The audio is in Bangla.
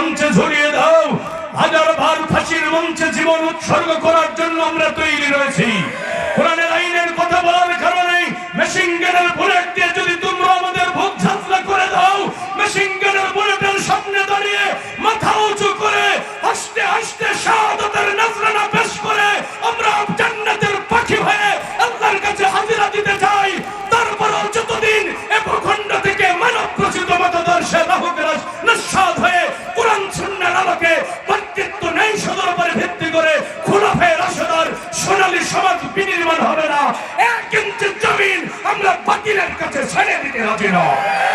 মঞ্চে ঝুলিয়ে দাও। হাজারবার ফাঁসির মঞ্চে জীবন উৎসর্গ করার জন্য আমরা তৈরি রয়েছি। কোরআনের আইনের কথা বলার কারণে মেশিন গানের বুলেট দিয়ে যদি তোমরা আমাদের বুক ঝাঁঝরা করে দাও, মেশিন গানের বুলেটের সামনে দাঁড়িয়ে মাথা উঁচু করে হাসতে হাসতে শাহাদাতের নজরানা পেশ করে আমরা জান্নাতের পাখি হয়ে আল্লাহর কাছে হাজিরা দিতে চাই। তারপরও যতদিন এ ভূখণ্ড থেকে মানব রচিত মতাদর্শে লাহুকেরাস নিঃস্বাদ হয়ে কোরআন সুন্নাহর আলোকে ব্যক্তিত্ব নেই সদর ভিত্তি করে খুলাফায়ে রাশেদার সোনালী সমাজ বিনির্মাণ হবে না। এক ইঞ্চি জমিন আমরা বাতিলের কাছে ছেড়ে দিতে রাজি নই।